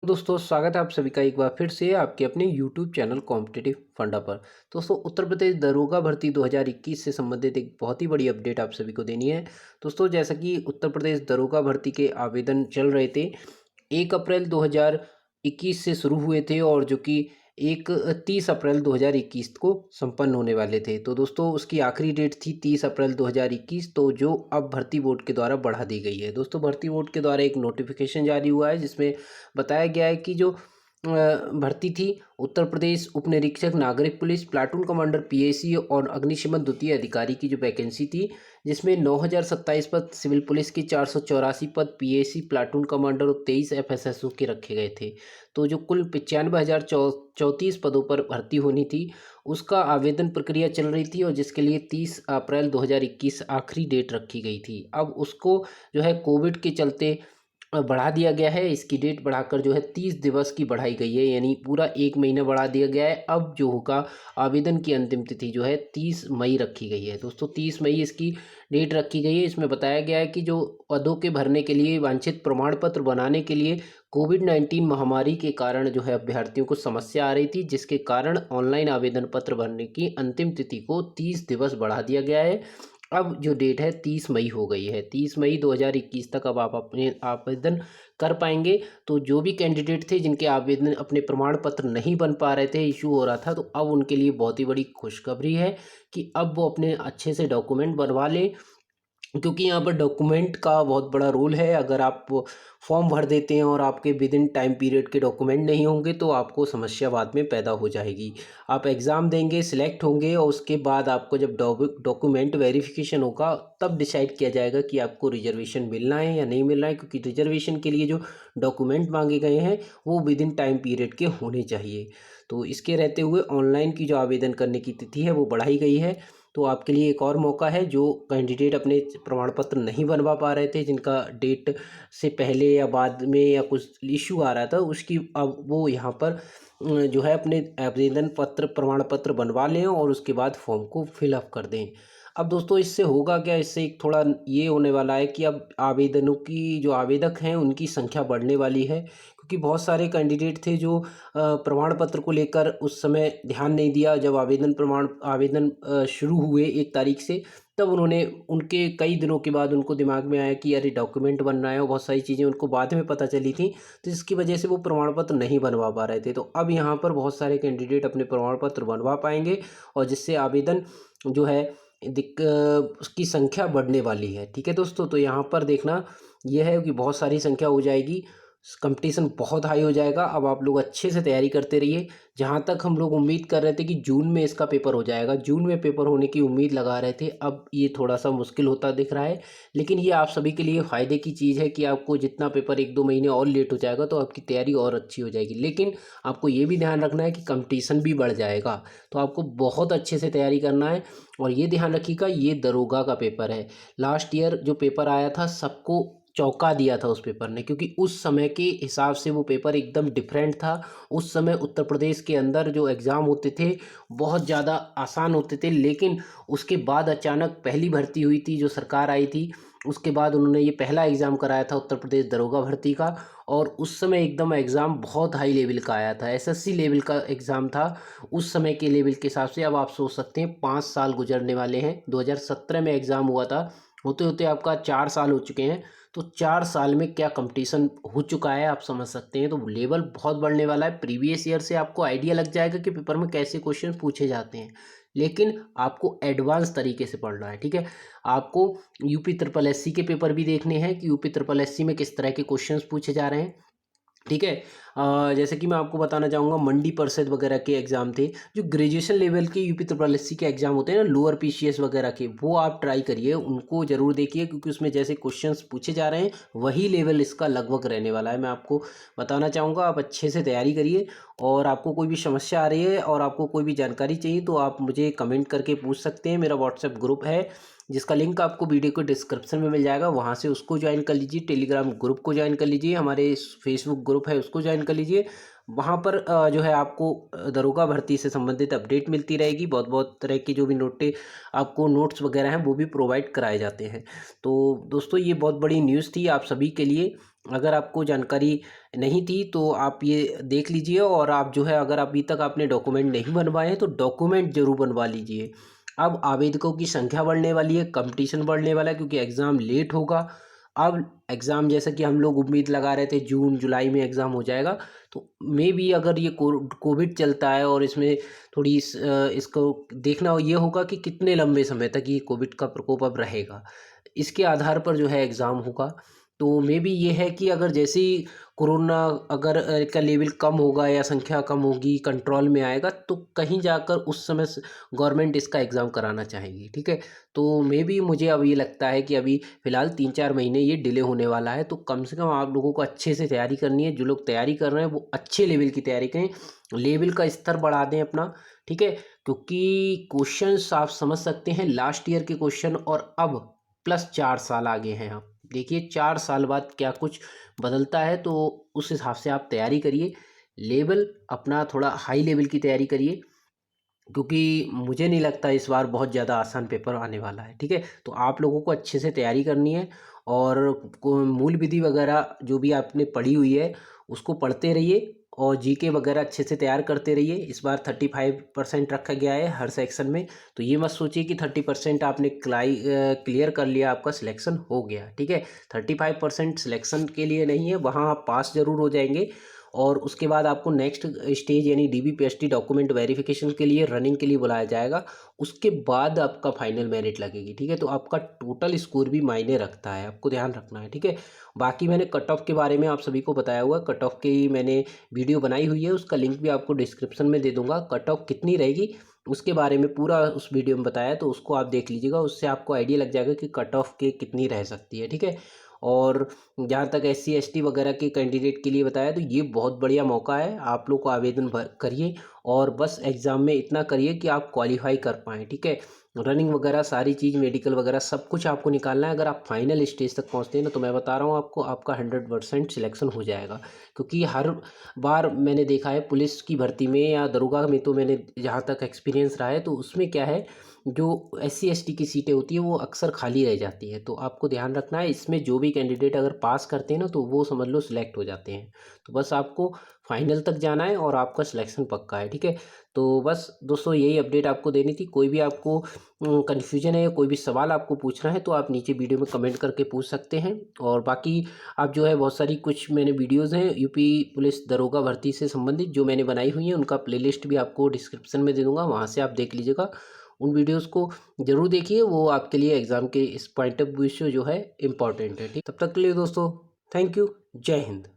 दोस्तों स्वागत है आप सभी का एक बार फिर से आपके अपने YouTube चैनल कॉम्पिटिटिव फंडा पर। दोस्तों उत्तर प्रदेश दरोगा भर्ती 2021 से संबंधित एक बहुत ही बड़ी अपडेट आप सभी को देनी है। दोस्तों जैसा कि उत्तर प्रदेश दरोगा भर्ती के आवेदन चल रहे थे 1 अप्रैल 2021 से शुरू हुए थे और जो कि 30 अप्रैल 2021 को संपन्न होने वाले थे। तो दोस्तों उसकी आखिरी डेट थी 30 अप्रैल 2021, तो जो अब भर्ती बोर्ड के द्वारा बढ़ा दी गई है। दोस्तों भर्ती बोर्ड के द्वारा एक नोटिफिकेशन जारी हुआ है जिसमें बताया गया है कि जो भर्ती थी उत्तर प्रदेश उप निरीक्षक नागरिक पुलिस प्लाटून कमांडर पीएसी और अग्निशमन द्वितीय अधिकारी की जो वैकेंसी थी, जिसमें 9027 पद सिविल पुलिस के, 484 पद पीएसी प्लाटून कमांडर और 23 एफएसएसओ के रखे गए थे। तो जो कुल 95,034 पदों पर भर्ती होनी थी उसका आवेदन प्रक्रिया चल रही थी और जिसके लिए 30 अप्रैल 2021 आखिरी डेट रखी गई थी। अब उसको जो है कोविड के चलते बढ़ा दिया गया है। इसकी डेट बढ़ाकर जो है 30 दिवस की बढ़ाई गई है, यानी पूरा 1 महीना बढ़ा दिया गया है। अब जो होगा आवेदन की अंतिम तिथि जो है 30 मई रखी गई है। दोस्तों 30 मई इसकी डेट रखी गई है। इसमें बताया गया है कि जो पदों के भरने के लिए वांछित प्रमाण पत्र बनाने के लिए कोविड-19 महामारी के कारण जो है अभ्यर्थियों को समस्या आ रही थी, जिसके कारण ऑनलाइन आवेदन पत्र भरने की अंतिम तिथि को 30 दिवस बढ़ा दिया गया है। अब जो डेट है 30 मई हो गई है। 30 मई 2021 तक अब आप अपने आवेदन कर पाएंगे। तो जो भी कैंडिडेट थे जिनके आवेदन अपने प्रमाण पत्र नहीं बन पा रहे थे, इशू हो रहा था, तो अब उनके लिए बहुत ही बड़ी खुशखबरी है कि अब वो अपने अच्छे से डॉक्यूमेंट बनवा लें, क्योंकि यहाँ पर डॉक्यूमेंट का बहुत बड़ा रोल है। अगर आप फॉर्म भर देते हैं और आपके विद इन टाइम पीरियड के डॉक्यूमेंट नहीं होंगे तो आपको समस्या बाद में पैदा हो जाएगी। आप एग्ज़ाम देंगे, सिलेक्ट होंगे और उसके बाद आपको जब डॉक्यूमेंट वेरिफिकेशन होगा तब डिसाइड किया जाएगा कि आपको रिजर्वेशन मिलना है या नहीं मिलना है, क्योंकि रिजर्वेशन के लिए जो डॉक्यूमेंट मांगे गए हैं वो विद इन टाइम पीरियड के होने चाहिए। तो इसके रहते हुए ऑनलाइन की जो आवेदन करने की तिथि है वो बढ़ाई गई है। तो आपके लिए एक और मौका है, जो कैंडिडेट अपने प्रमाण पत्र नहीं बनवा पा रहे थे, जिनका डेट से पहले या बाद में या कुछ इशू आ रहा था, उसकी अब वो यहाँ पर जो है अपने आवेदन पत्र प्रमाण पत्र बनवा लें और उसके बाद फॉर्म को फिलअप कर दें। अब दोस्तों इससे होगा क्या, इससे एक थोड़ा ये होने वाला है कि अब आवेदनों की जो आवेदक हैं उनकी संख्या बढ़ने वाली है, क्योंकि बहुत सारे कैंडिडेट थे जो प्रमाण पत्र को लेकर उस समय ध्यान नहीं दिया। जब आवेदन शुरू हुए 1 तारीख से, तब उन्होंने उनके कई दिनों के बाद उनको दिमाग में आया कि अरे डॉक्यूमेंट बनना है और बहुत सारी चीज़ें उनको बाद में पता चली थी, तो जिसकी वजह से वो प्रमाण पत्र नहीं बनवा पा रहे थे। तो अब यहाँ पर बहुत सारे कैंडिडेट अपने प्रमाण पत्र बनवा पाएंगे और जिससे आवेदन जो है उसकी संख्या बढ़ने वाली है। ठीक है दोस्तों, तो यहाँ पर देखना यह है कि बहुत सारी संख्या हो जाएगी, कंपटीशन बहुत हाई हो जाएगा। अब आप लोग अच्छे से तैयारी करते रहिए। जहाँ तक हम लोग उम्मीद कर रहे थे कि जून में इसका पेपर हो जाएगा, जून में पेपर होने की उम्मीद लगा रहे थे, अब ये थोड़ा सा मुश्किल होता दिख रहा है। लेकिन ये आप सभी के लिए फ़ायदे की चीज़ है कि आपको जितना पेपर 1-2 महीने और लेट हो जाएगा तो आपकी तैयारी और अच्छी हो जाएगी। लेकिन आपको ये भी ध्यान रखना है कि कंपटीशन भी बढ़ जाएगा, तो आपको बहुत अच्छे से तैयारी करना है। और ये ध्यान रखिएगा, ये दरोगा का पेपर है। लास्ट ईयर जो पेपर आया था सबको चौंका दिया था उस पेपर ने, क्योंकि उस समय के हिसाब से वो पेपर एकदम डिफरेंट था। उस समय उत्तर प्रदेश के अंदर जो एग्ज़ाम होते थे बहुत ज़्यादा आसान होते थे, लेकिन उसके बाद अचानक पहली भर्ती हुई थी, जो सरकार आई थी, उसके बाद उन्होंने ये पहला एग्ज़ाम कराया था उत्तर प्रदेश दरोगा भर्ती का। और उस समय एकदम एग्ज़ाम बहुत हाई लेवल का आया था, एसएससी लेवल का एग्ज़ाम था उस समय के लेवल के हिसाब से। अब आप सोच सकते हैं 5 साल गुजरने वाले हैं। 2017 में एग्ज़ाम हुआ था, होते होते आपका 4 साल हो चुके हैं। तो 4 साल में क्या कंपटीशन हो चुका है आप समझ सकते हैं। तो लेवल बहुत बढ़ने वाला है। प्रीवियस ईयर से आपको आइडिया लग जाएगा कि पेपर में कैसे क्वेश्चन पूछे जाते हैं, लेकिन आपको एडवांस तरीके से पढ़ना है। ठीक है, आपको यूपी ट्रिपल एससी के पेपर भी देखने हैं कि यूपी ट्रिपल एससी में किस तरह के क्वेश्चंस पूछे जा रहे हैं। ठीक है, जैसे कि मैं आपको बताना चाहूँगा, मंडी परिषद वगैरह के एग्ज़ाम थे, जो ग्रेजुएशन लेवल के यूपी ट्रिपल एससी के एग्ज़ाम होते हैं ना, लोअर पीसीएस वगैरह के, वो आप ट्राई करिए, उनको ज़रूर देखिए, क्योंकि उसमें जैसे क्वेश्चंस पूछे जा रहे हैं वही लेवल इसका लगभग रहने वाला है। मैं आपको बताना चाहूँगा, आप अच्छे से तैयारी करिए। और आपको कोई भी समस्या आ रही है और आपको कोई भी जानकारी चाहिए तो आप मुझे कमेंट करके पूछ सकते हैं। मेरा व्हाट्सएप ग्रुप है जिसका लिंक आपको वीडियो के डिस्क्रिप्शन में मिल जाएगा, वहाँ से उसको ज्वाइन कर लीजिए। टेलीग्राम ग्रुप को ज्वाइन कर लीजिए, हमारे फेसबुक ग्रुप है उसको ज्वाइन कर लीजिए। वहाँ पर जो है आपको दरोगा भर्ती से संबंधित अपडेट मिलती रहेगी। बहुत बहुत तरह के जो भी आपको नोट्स वगैरह हैं वो भी प्रोवाइड कराए जाते हैं। तो दोस्तों ये बहुत बड़ी न्यूज़ थी आप सभी के लिए अगर आपको जानकारी नहीं थी तो आप ये देख लीजिए, और आप जो है अगर अभी तक आपने डॉक्यूमेंट नहीं बनवाए हैं तो डॉक्यूमेंट ज़रूर बनवा लीजिए। अब आवेदकों की संख्या बढ़ने वाली है, कंपटीशन बढ़ने वाला है, क्योंकि एग्ज़ाम लेट होगा। अब एग्ज़ाम जैसा कि हम लोग उम्मीद लगा रहे थे जून जुलाई में एग्ज़ाम हो जाएगा, तो मे बी अगर ये कोविड चलता है और इसमें थोड़ी इसको देखना ये होगा कि कितने लंबे समय तक ये कोविड का प्रकोप अब रहेगा। इसके आधार पर जो है एग्ज़ाम होगा। तो मे बी ये है कि अगर जैसे ही कोरोना अगर का लेवल कम होगा या संख्या कम होगी, कंट्रोल में आएगा, तो कहीं जाकर उस समय गवर्नमेंट इसका एग्ज़ाम कराना चाहेगी, ठीक है। तो मे बी मुझे अब ये लगता है कि अभी फ़िलहाल 3-4 महीने ये डिले होने वाला है, तो कम से कम आप लोगों को अच्छे से तैयारी करनी है। जो लोग तैयारी कर रहे हैं वो अच्छे लेवल की तैयारी करें, लेवल का स्तर बढ़ा दें अपना, ठीक है। क्योंकि क्वेश्चंस आप समझ सकते हैं लास्ट ईयर के क्वेश्चन, और अब प्लस 4 साल आगे हैं आप देखिए, 4 साल बाद क्या कुछ बदलता है, तो उस हिसाब से आप तैयारी करिए। लेवल अपना थोड़ा हाई लेवल की तैयारी करिए, क्योंकि मुझे नहीं लगता इस बार बहुत ज़्यादा आसान पेपर आने वाला है, ठीक है। तो आप लोगों को अच्छे से तैयारी करनी है, और मूल विधि वगैरह जो भी आपने पढ़ी हुई है उसको पढ़ते रहिए, और जीके वगैरह अच्छे से तैयार करते रहिए। इस बार 35% रखा गया है हर सेक्शन में, तो ये मत सोचिए कि 30% आपने क्लियर कर लिया, आपका सिलेक्शन हो गया, ठीक है। 35% सिलेक्शन के लिए नहीं है, वहाँ आप पास ज़रूर हो जाएंगे, और उसके बाद आपको नेक्स्ट स्टेज यानी डीबीपीएसटी डॉक्यूमेंट वेरिफिकेशन के लिए रनिंग के लिए बुलाया जाएगा। उसके बाद आपका फाइनल मेरिट लगेगी, ठीक है। तो आपका टोटल स्कोर भी मायने रखता है, आपको ध्यान रखना है, ठीक है। बाकी मैंने कट ऑफ के बारे में आप सभी को बताया हुआ है, कट ऑफ की मैंने वीडियो बनाई हुई है, उसका लिंक भी आपको डिस्क्रिप्शन में दे दूंगा। कट ऑफ कितनी रहेगी उसके बारे में पूरा उस वीडियो में बताया है, तो उसको आप देख लीजिएगा, उससे आपको आइडिया लग जाएगा कि कट ऑफ के कितनी रह सकती है, ठीक है। और जहाँ तक SC ST वगैरह के कैंडिडेट के लिए बताया, तो ये बहुत बढ़िया मौका है, आप लोग को आवेदन करिए, और बस एग्ज़ाम में इतना करिए कि आप क्वालिफाई कर पाएँ, ठीक है। रनिंग वगैरह सारी चीज़, मेडिकल वगैरह सब कुछ आपको निकालना है। अगर आप फाइनल स्टेज तक पहुँचते हैं ना, तो मैं बता रहा हूँ आपको, आपका 100% सिलेक्शन हो जाएगा। क्योंकि हर बार मैंने देखा है पुलिस की भर्ती में या दरोगा में, तो मैंने जहाँ तक एक्सपीरियंस रहा है, तो उसमें क्या है, जो SC ST की सीटें होती है वो अक्सर खाली रह जाती है। तो आपको ध्यान रखना है, इसमें जो भी कैंडिडेट अगर पास करते हैं ना, तो वो समझ लो सिलेक्ट हो जाते हैं। तो बस आपको फाइनल तक जाना है और आपका सिलेक्शन पक्का है, ठीक है। तो बस दोस्तों यही अपडेट आपको देनी थी। कोई भी आपको कन्फ्यूजन है या कोई भी सवाल आपको पूछना है, तो आप नीचे वीडियो में कमेंट करके पूछ सकते हैं। और बाकी आप जो है बहुत सारी कुछ मैंने वीडियोज़ हैं यूपी पुलिस दरोगा भर्ती से संबंधित जो मैंने बनाई हुई हैं, उनका प्लेलिस्ट भी आपको डिस्क्रिप्शन में दे दूँगा, वहाँ से आप देख लीजिएगा। उन वीडियोज़ को ज़रूर देखिए, वो आपके लिए एग्ज़ाम के इस पॉइंट ऑफ व्यू से जो है इम्पोर्टेंट है, ठीक। तब तक के लिए दोस्तों, थैंक यू, जय हिंद।